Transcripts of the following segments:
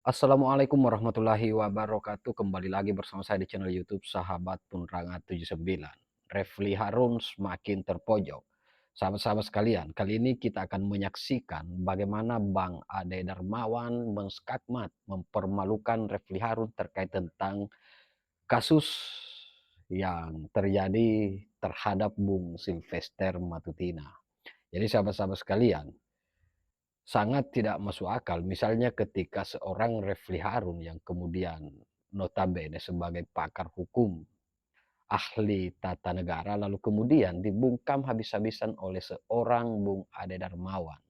Assalamualaikum warahmatullahi wabarakatuh. Kembali lagi bersama saya di channel YouTube Sahabat Penerangan 79. Refli Harun semakin terpojok. Sahabat-sahabat sekalian, kali ini kita akan menyaksikan bagaimana Bang Ade Darmawan menskakmat, mempermalukan Refli Harun terkait tentang kasus yang terjadi terhadap Bung Sylvester Matutina. Jadi sahabat-sahabat sekalian, sangat tidak masuk akal misalnya ketika seorang Refli Harun yang kemudian notabene sebagai pakar hukum, ahli tata negara, lalu kemudian dibungkam habis-habisan oleh seorang Bung Ade Darmawan.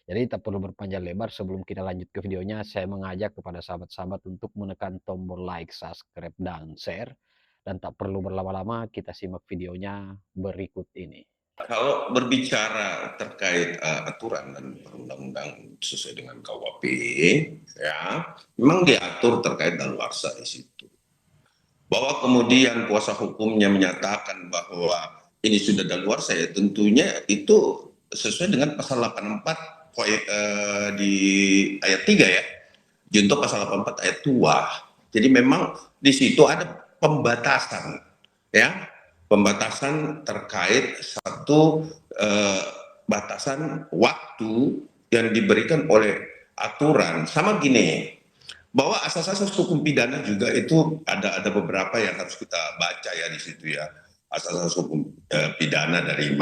Jadi tak perlu berpanjang lebar, sebelum kita lanjut ke videonya, saya mengajak kepada sahabat-sahabat untuk menekan tombol like, subscribe, dan share. Dan tak perlu berlama-lama, kita simak videonya berikut ini. Kalau berbicara terkait aturan dan perundang-undang sesuai dengan KUHP, ya, memang diatur terkait daluarsa di situ. Bahwa kemudian kuasa hukumnya menyatakan bahwa ini sudah daluarsa, ya tentunya itu sesuai dengan pasal 84 di ayat 3 ya. Junto pasal 84 ayat 2. Jadi memang di situ ada pembatasan, ya, pembatasan terkait satu batasan waktu yang diberikan oleh aturan. Sama gini, bahwa asas-asas hukum pidana juga itu ada beberapa yang harus kita baca ya di situ ya. Asas-asas hukum pidana dari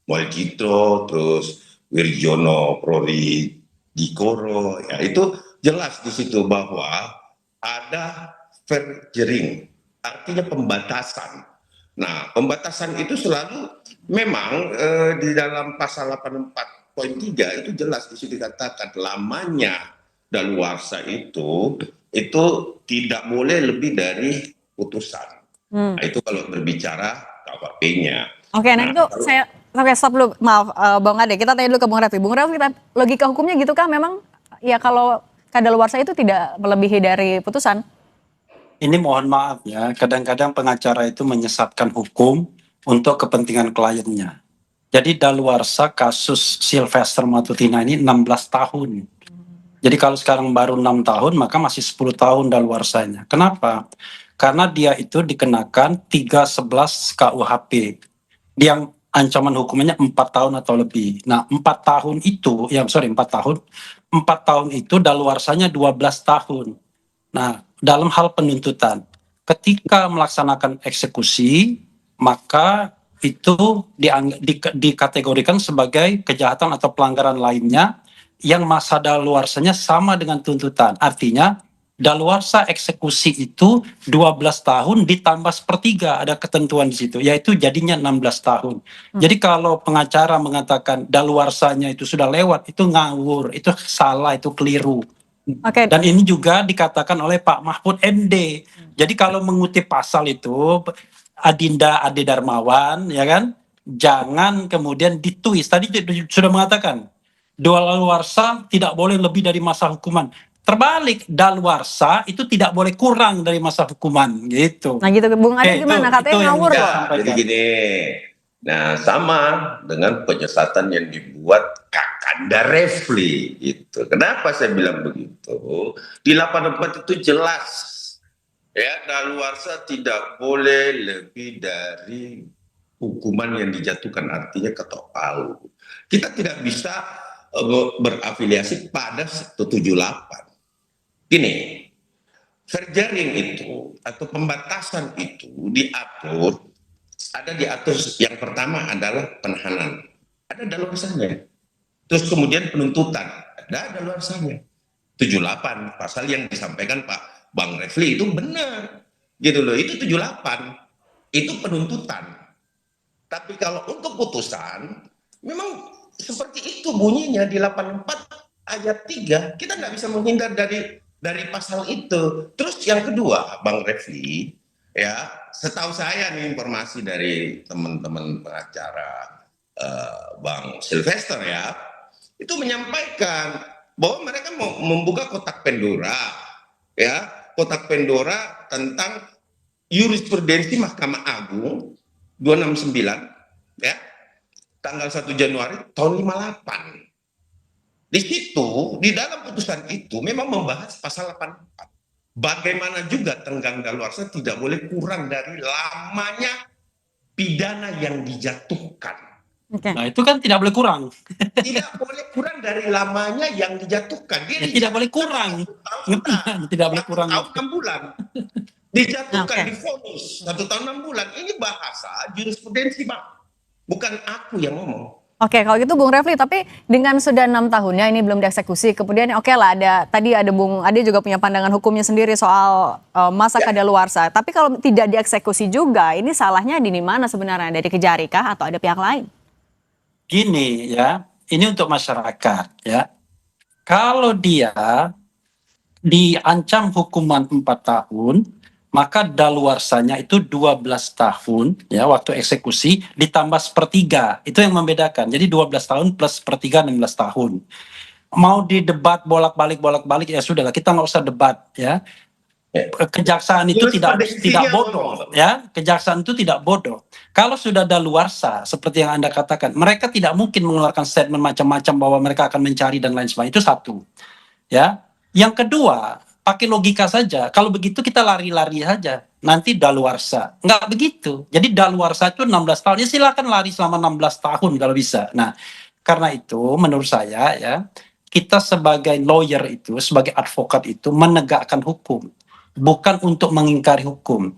Moljito, terus Wirjono Prori Dikoro, ya itu jelas di situ bahwa ada verjering, artinya pembatasan. Nah, pembatasan itu selalu memang di dalam pasal 84.3 itu jelas di situ dikatakan lamanya daluarsa itu tidak boleh lebih dari putusan. Nah, itu kalau berbicara KUHP-nya. Oke, nah itu Kalau saya stop dulu, maaf Bang Ade, kita tanya dulu ke Bung Refli. Bung Refli, logika hukumnya gitu kah memang ya kalau kadaluarsa itu tidak melebihi dari putusan? Ini mohon maaf ya, kadang-kadang pengacara itu menyesatkan hukum untuk kepentingan kliennya. Jadi daluarsa kasus Sylvester Matutina ini 16 tahun. Jadi kalau sekarang baru 6 tahun, maka masih 10 tahun daluarsanya. Kenapa? Karena dia itu dikenakan 311 KUHP yang ancaman hukumannya 4 tahun atau lebih. Nah, 4 tahun itu, 4 tahun itu daluarsanya 12 tahun. Nah, dalam hal penuntutan, ketika melaksanakan eksekusi, maka itu dikategorikan sebagai kejahatan atau pelanggaran lainnya yang masa daluarsanya sama dengan tuntutan. Artinya, daluarsa eksekusi itu 12 tahun ditambah sepertiga, ada ketentuan di situ, yaitu jadinya 16 tahun. Jadi kalau pengacara mengatakan daluarsanya itu sudah lewat, itu ngawur, itu salah, itu keliru. Oke. Dan ini juga dikatakan oleh Pak Mahfud MD. Jadi kalau mengutip pasal itu, Adinda Ade Darmawan, ya kan, jangan kemudian ditwist. Tadi sudah mengatakan, daluarsa tidak boleh lebih dari masa hukuman. Terbalik, daluarsa itu tidak boleh kurang dari masa hukuman, gitu. Nah gitu, Bung Ade gimana? Katanya ngawur loh. jadi gini, nah sama dengan penyesatan yang dibuat Kakanda Refli itu. Kenapa saya bilang begitu? Di 84 itu jelas ya, daluarsa tidak boleh lebih dari hukuman yang dijatuhkan, artinya ketok palu. Kita tidak bisa berafiliasi pada 178. Gini, verjaring itu atau pembatasan itu diatur, ada diatur yang pertama adalah penahanan, ada daluarsanya. Terus kemudian penuntutan, ada daluarsanya. 78 pasal yang disampaikan Pak Bang Refli itu benar, gitu loh. Itu 78 itu penuntutan. Tapi kalau untuk putusan memang seperti itu bunyinya di 84 ayat 3. Kita nggak bisa menghindar dari pasal itu. Terus yang kedua, Bang Refli, ya, setahu saya nih informasi dari teman-teman pengacara Bang Sylvester ya, itu menyampaikan bahwa mereka mau membuka kotak Pandora, ya, kotak Pandora tentang jurisprudensi Mahkamah Agung 269, ya, tanggal 1 Januari tahun 58. Di situ, di dalam putusan itu memang membahas pasal 84. Bagaimana juga tenggang daluarsa tidak boleh kurang dari lamanya pidana yang dijatuhkan. Oke. Nah, itu kan tidak boleh kurang. Tidak boleh kurang dari lamanya yang dijatuhkan. Dia Ya, tidak boleh kurang. Tidak boleh kurang. 1 tahun 6 bulan. Dijatuhkan, Oke. divonis 1 tahun 6 bulan. Ini bahasa jurisprudensi, Bang. Bukan aku yang ngomong. Oke, kalau gitu Bung Refli, tapi dengan sudah 6 tahunnya ini belum dieksekusi, kemudian oke lah tadi ada Bung Ade juga punya pandangan hukumnya sendiri soal masa Ya. kadaluarsa. Tapi kalau tidak dieksekusi juga, ini salahnya di mana sebenarnya? Dari Kejari kah atau ada pihak lain? Gini ya, ini untuk masyarakat ya. Kalau dia diancam hukuman 4 tahun, maka daluarsanya itu 12 tahun ya waktu eksekusi ditambah sepertiga. Itu yang membedakan. Jadi 12 tahun plus sepertiga 16 tahun. Mau didebat bolak-balik ya sudahlah, kita nggak usah debat ya. Kejaksaan itu tidak bodoh ya, kejaksaan itu tidak bodoh. Kalau sudah daluarsa seperti yang Anda katakan, mereka tidak mungkin mengeluarkan statement macam-macam bahwa mereka akan mencari dan lain sebagainya. Itu satu ya. Yang kedua, pakai logika saja, kalau begitu kita lari-lari saja, nanti daluarsa. Nggak begitu. Jadi daluarsa itu 16 tahun, ya silakan lari selama 16 tahun kalau bisa. Nah, karena itu menurut saya ya, kita sebagai lawyer itu, sebagai advokat itu menegakkan hukum, bukan untuk mengingkari hukum.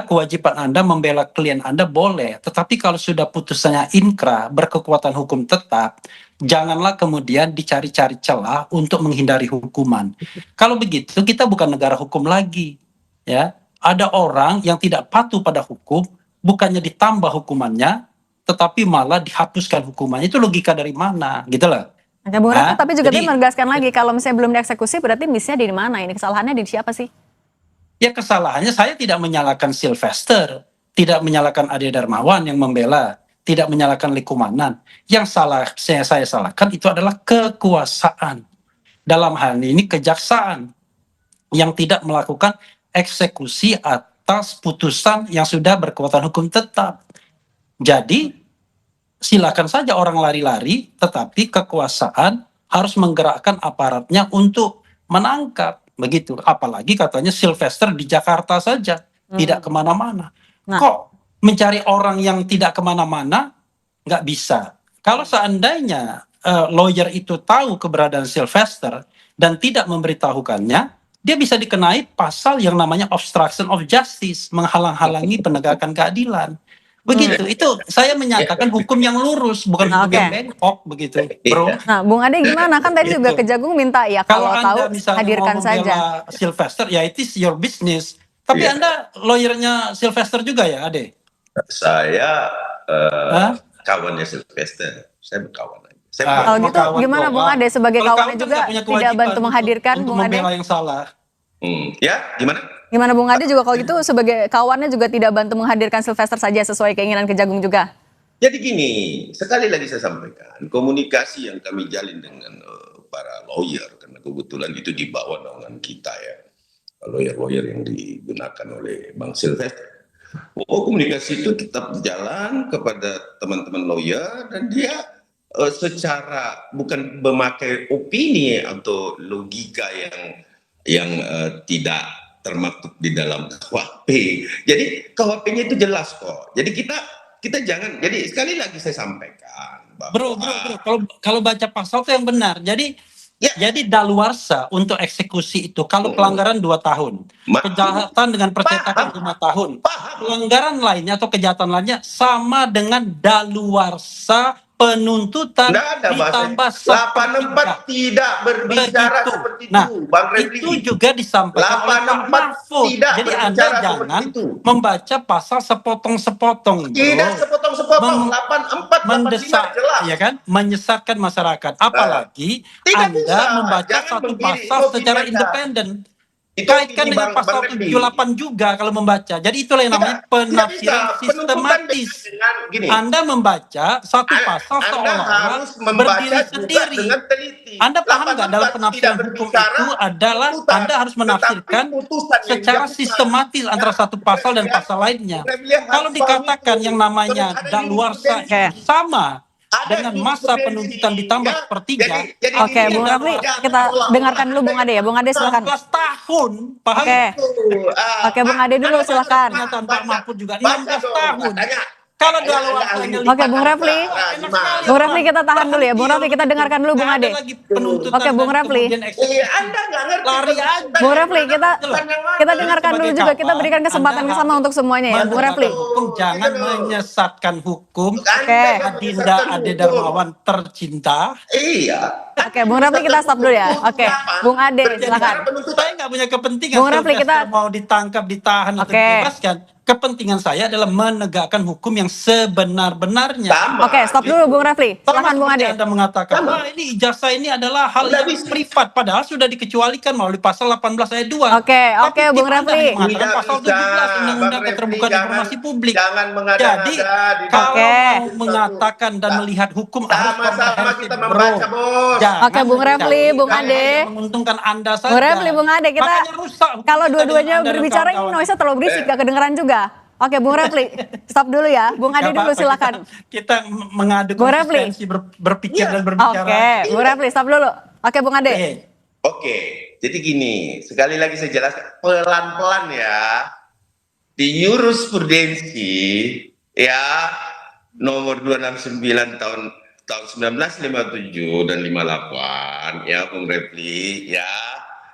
Kewajiban Anda membela klien Anda boleh, tetapi kalau sudah putusannya inkrah, berkekuatan hukum tetap, janganlah kemudian dicari-cari celah untuk menghindari hukuman. Kalau begitu, kita bukan negara hukum lagi. Ya, ada orang yang tidak patuh pada hukum, bukannya ditambah hukumannya, tetapi malah dihapuskan hukumannya. Itu logika dari mana, gitu loh. Oke, Bung Refli, tapi juga Jadi, tadi menegaskan lagi, kalau misalnya belum dieksekusi berarti miss-nya di mana? Ini kesalahannya di siapa sih? ya kesalahannya saya tidak menyalahkan Sylvester, tidak menyalahkan Ade Darmawan yang membela, tidak menyalahkan Likumanan. Yang saya salahkan itu adalah kekuasaan. Dalam hal ini kejaksaan yang tidak melakukan eksekusi atas putusan yang sudah berkekuatan hukum tetap. Jadi silakan saja orang lari-lari, tetapi kekuasaan harus menggerakkan aparatnya untuk menangkap. Begitu, apalagi katanya Sylvester di Jakarta saja, tidak kemana-mana. Nah. Kok mencari orang yang tidak kemana-mana nggak bisa? Kalau seandainya lawyer itu tahu keberadaan Sylvester dan tidak memberitahukannya, dia bisa dikenai pasal yang namanya obstruction of justice, menghalang-halangi penegakan keadilan. Begitu, itu saya menyatakan hukum yang lurus, bukan hukum yang bengkok, begitu, bro. Nah, Bung Ade gimana? Kan tadi juga Kejagung minta ya kalau tahu misalnya hadirkan mau saja. membela Sylvester, ya it is your business. Tapi Anda lawyernya Sylvester juga ya, Ade? Saya kawannya Sylvester, saya berkawan aja. Kalau gitu gimana Bung Ade sebagai kawannya juga tidak bantu menghadirkan Bung Ade? Membela yang salah. Ya, gimana? Gimana Bung Ade juga kalau gitu sebagai kawannya juga tidak bantu menghadirkan Sylvester saja sesuai keinginan Kejagung juga? Jadi gini, sekali lagi saya sampaikan, komunikasi yang kami jalin dengan para lawyer, karena kebetulan itu di bawah naungan kita ya, lawyer-lawyer yang digunakan oleh Bang Sylvester. Komunikasi itu tetap jalan kepada teman-teman lawyer, dan dia secara bukan memakai opini atau logika yang tidak termaktub di dalam KUHP. Jadi KUHP-nya itu jelas kok. Jadi kita jangan. Jadi sekali lagi saya sampaikan, bro, kalau baca pasal itu yang benar. Jadi daluarsa untuk eksekusi itu kalau pelanggaran 2 tahun, kejahatan dengan percetakan 5 tahun, pelanggaran lainnya atau kejahatan lainnya sama dengan daluarsa penuntutan ditambah 84 tidak berbicara seperti itu, Bang Refli. Itu juga disampaikan oleh Mahfud. Jadi Anda jangan membaca pasal sepotong-sepotong, Tidak sepotong-sepotong. 84 mendesak, jelas. ya kan? Menyesatkan masyarakat. Apalagi Anda membaca satu pasal secara independen. Kaitkan dengan pasal 78 juga kalau membaca. Jadi itulah yang namanya penafsiran sistematis. Anda membaca satu pasal seolah-olah berdiri sendiri. Anda paham nggak dalam penafsiran hukum itu adalah Anda harus menafsirkan secara sistematis antara satu pasal dan pasal lainnya. Kalau dikatakan yang namanya daluarsa sama dengan masa penuntutan ditambah sepertiga. Oke, Bung Refli, kita dengarkan dulu Bung Ade ya. Bung Ade silakan. 16 tahun, paham? Oke. Oke, Bung Ade dulu silakan. Pernyataan Pak Mahfud juga 16 tahun. Kalau daluarsanya Oke, Bung Refli. Bung Refli kita tahan dulu ya. Bung Refli kita dengarkan dulu Bung Ade. Oke, Bung Refli. Anda nggak ngerti. Lari aja. Bung Refli kita dengarkan dulu juga. Kita berikan kesempatan yang sama untuk semuanya ya, Bung Refli. Jangan menyesatkan hukum. Oke. Adinda Ade Darmawan tercinta. Iya. Oke, Bung Refli kita stop dulu ya. Oke, Bung Ade silakan. Saya nggak punya kepentingan. Bung Refli, kita- mau ditangkap, ditahan atau Oke. dibebaskan. Kepentingan saya adalah menegakkan hukum yang sebenar-benarnya. Sama. Oke, stop dulu Bung Refli. Sama Silakan Bung seperti Ade. Anda mengatakan, wah ini ijazah ini adalah hal Udah yang bisa. privat, padahal sudah dikecualikan melalui pasal 18 ayat 2. Oke, oke, Tapi Bung tim Anda Refli. hanya mengatakan Tidak pasal bisa, 17 Undang-Undang Bang Keterbukaan Refli, Informasi Publik. Jangan mengada-ngada Jadi di kalau Oke. mau mengatakan dan melihat hukum harus Sama-sama komprehensif, kita bro. membaca, Bos. Jangan Oke, Bung Refli, menjadi Bung hal Ade. yang menguntungkan Anda saja. Bung Refli, Bung Ade, kita Makanya rusak hukum kalau kita dua-duanya dengan Anda dan berbicara ini kawan-kawan. noise-nya terlalu berisik, gak kedengeran juga. Oke, Bung Refli, stop dulu ya. Bung Ade Nggak dulu apa-apa, silakan. Kita mengadu Bung Refli. konsistensi berpikir dan berbicara. Oke, Bung Refli, stop dulu. Oke, Bung Ade. Oke. Oke, jadi gini, sekali lagi saya jelaskan pelan-pelan ya. Di jurisprudensi ya nomor 269 tahun 1957 dan 58 ya Bung Refli ya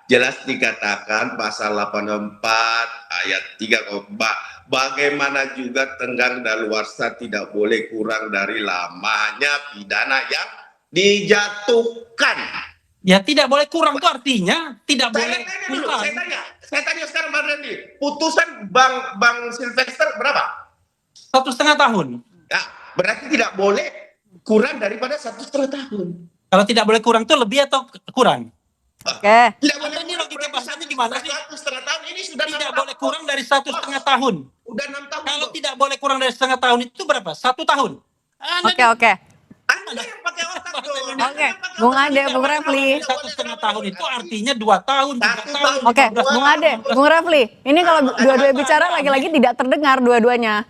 jelas dikatakan pasal 84 ayat 3 bagaimana juga tenggang daluarsa tidak boleh kurang dari lamanya pidana yang dijatuhkan. Ya tidak boleh kurang itu artinya tidak Saya boleh tanya dulu, kurang. saya tanya sekarang Bang Randy, putusan Bang Sylvester berapa? 1,5 tahun. Ya, berarti tidak boleh kurang daripada 1,5 tahun. Kalau tidak boleh kurang itu lebih atau kurang? Oke. Tidak boleh Anda ini kurang logika berarti bahasanya gimana sih? 1,5 tahun ini sudah 6 Tidak tahun. boleh kurang dari 1,5 tahun. Udah 6 tahun. Kalau Bos. tidak boleh kurang dari 1,5 tahun itu berapa? 1 tahun. Oke, oke. Anda yang pakai otak dong. Oke, Bung Ade, Bung Refli. 1,5 tahun itu artinya 2 tahun, 3 Satu tahun. tahun. Oke, Bung Ade, Bung Refli. Ini kalau dua-duanya bicara lagi-lagi tidak terdengar dua-duanya.